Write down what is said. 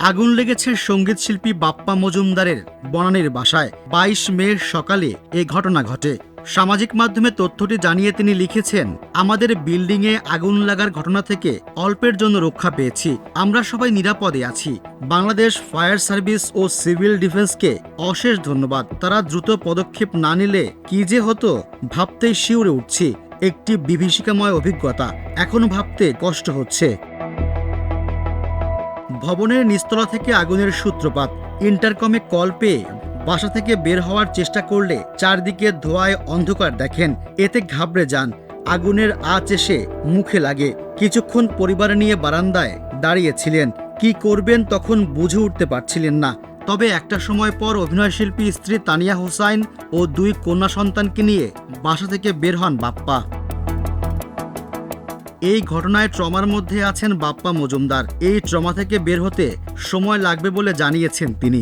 আগুন লেগেছে সঙ্গীত শিল্পী বাপ্পা মজুমদারের বনানীর বাসায়। ২২ মে সকালে এই ঘটনা ঘটে। সামাজিক মাধ্যমে তথ্যটি জানিয়ে তিনি লিখেছেন, আমাদের বিল্ডিংয়ে আগুন লাগার ঘটনা থেকে অল্পের জন্য রক্ষা পেয়েছি। আমরা সবাই নিরাপদে আছি। বাংলাদেশ ফায়ার সার্ভিস ও সিভিল ডিফেন্সকে অশেষ ধন্যবাদ। তারা দ্রুত পদক্ষেপ না নিলে কি যে হতো ভাবতেই শিউরে উঠছি। একটি বিভীষিকাময় অভিজ্ঞতা, এখনো ভাবতে কষ্ট হচ্ছে। ভবনের নিচতলা থেকে আগুনের সূত্রপাত। ইন্টারকমে কল পেয়ে বাসা থেকে বের হওয়ার চেষ্টা করলে চারদিকে ধোঁয়ায় অন্ধকার দেখেন। এতে ঘাবড়ে যান। আগুনের আঁচ এসে মুখে লাগে। কিছুক্ষণ পরিবার নিয়ে বারান্দায় দাঁড়িয়েছিলেন। কি করবেন তখন বুঝে উঠতে পারছিলেন না। তবে একটা সময় পর অভিনয়শিল্পী স্ত্রী তানিয়া হোসাইন ও 2 কন্যা সন্তানকে নিয়ে বাসা থেকে বের হন বাপ্পা। এই ঘটনায় ট্রমার মধ্যে আছেন বাপ্পা মজুমদার। এই ট্রমা থেকে বের হতে সময় লাগবে বলে জানিয়েছেন তিনি।